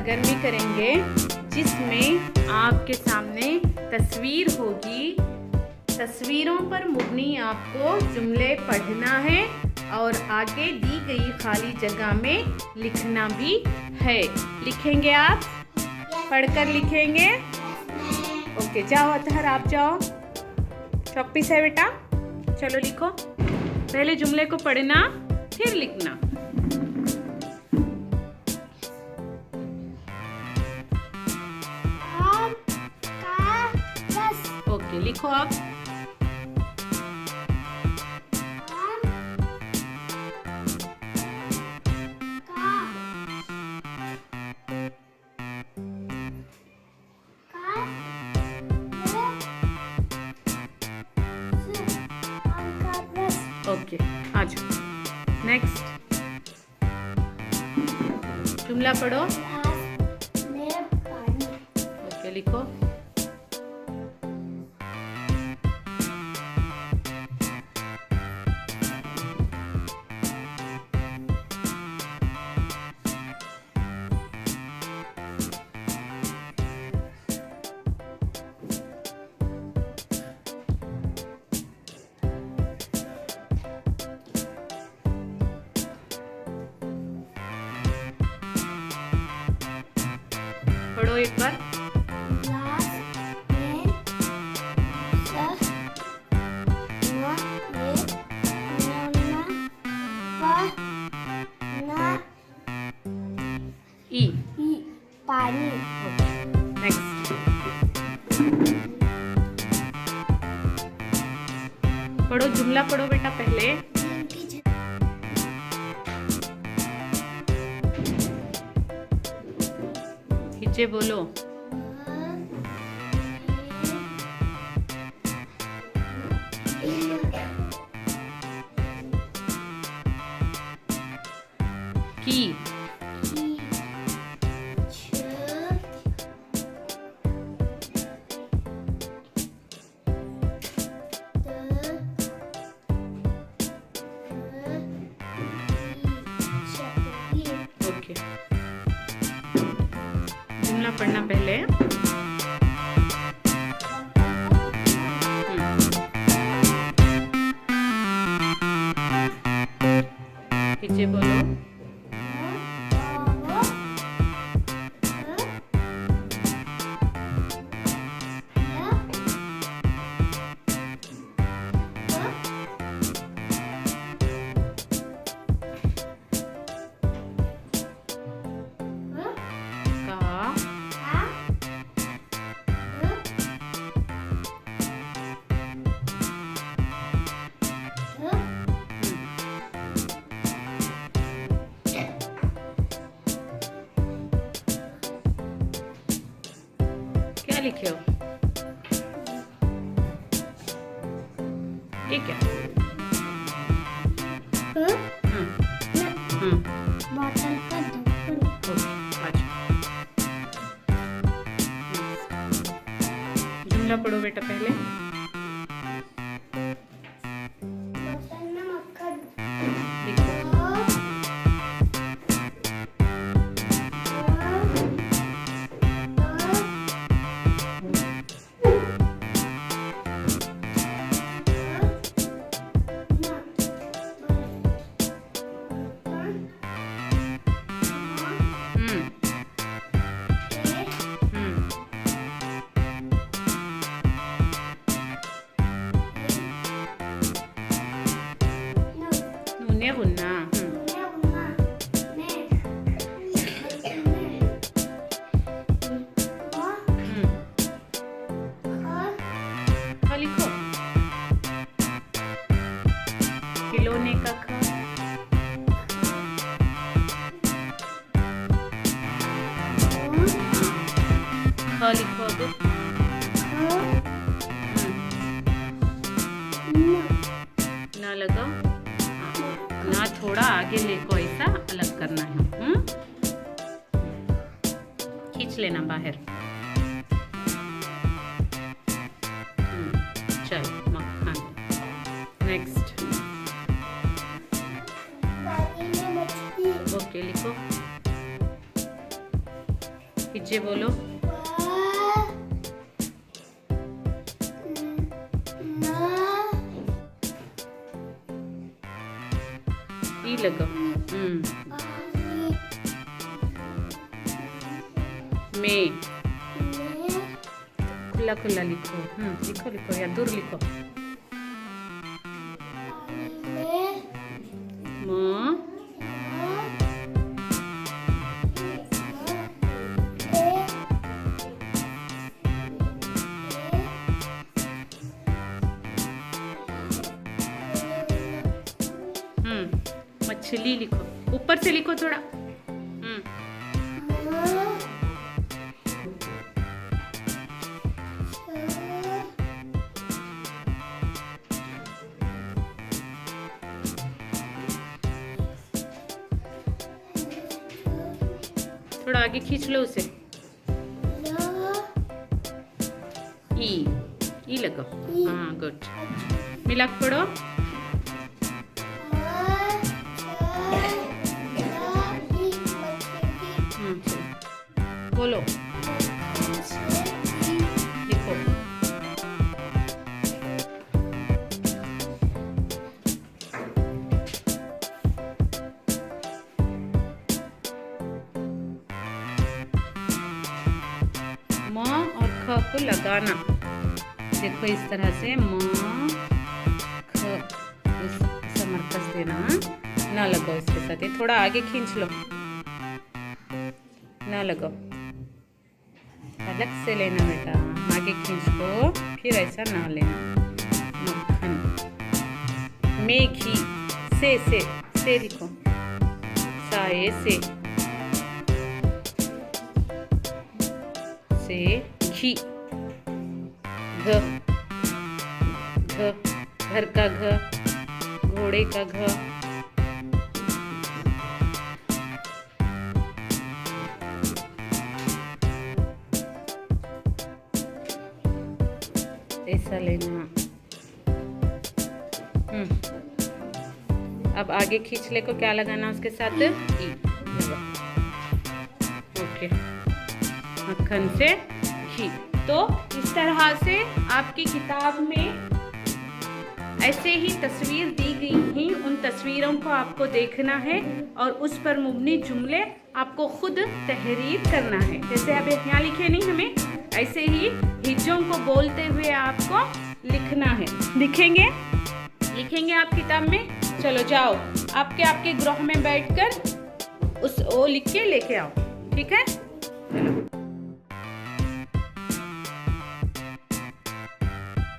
सरगर्मी करेंगे जिसमें आपके सामने तस्वीर होगी। तस्वीरों पर मुबनी आपको जुमले पढ़ना है और आगे दी गई खाली जगह में लिखना भी है। लिखेंगे आप? पढ़कर लिखेंगे? ओके, जाओ अतहर, आप जाओ। चौक से बेटा, चलो लिखो। पहले जुमले को पढ़ना फिर लिखना। ओके, लिखो आप। ओके, आ जाओ। नेक्स्ट जुमला पढ़ो। ओके, लिखो। पढ़ो एक बार। ई पानी। नेक्स्ट पढ़ो, जुमला पढ़ो बेटा पहले। खींचे बोलो। की ओके, जुमला पढ़ना पहले। खींचे बोलो। क्या लिखे हो? ये क्या? बोतल का ढक्कन। ओके, अच्छा। जुमला पढ़ो बेटा पहले। बोतल में मक्खन। लिखो। नूने गुन्ना। खा लिखो। खिलौने का खा। खा लिखो अब। ना लगाओ, ना थोड़ा आगे लेको, ऐसा अलग करना है। खींच लेना बाहर। चल मक्खन। नेक्स्ट ओके, लिखो। जे बोलो। ई लगाओ। में खुला खुला लिखो। लिखो लिखो या दूर लिखो। म मछली लिखो, ऊपर से लिखो थोड़ा। थोड़ा आगे खींच लो उसे। ई लगाओ। हाँ गुड। मिला के पढ़ो। बोलो। लिखो। म और ख को लगाना। देखो इस तरह से म ख, इस मरकज देना। ना लगाओ इसके साथ, ये थोड़ा आगे खींच लो। ना लगाओ, अलग से लेना बेटा। आगे खींच लो, फिर ऐसा ना लेना। मक्खन में घी। से लिखो। साए से घी। घ घर का घ, घोड़े का घ। ऐसा लेना। अब आगे खींच ले को क्या लगाना उसके साथ? ई। ओके। मक्खन से घी। तो इस तरह से आपकी किताब में ऐसे ही तस्वीर दी गई हैं। उन तस्वीरों को आपको देखना है और उस पर मुबनी जुमले आपको खुद तहरीर करना है। जैसे अब यहाँ लिखे नहीं हमें, ऐसे ही हिज्जों को बोलते हुए आपको लिखना है। लिखेंगे आप किताब में। चलो जाओ, आपके गृह में बैठकर वो लिख के लेके आओ। ठीक है, चलो।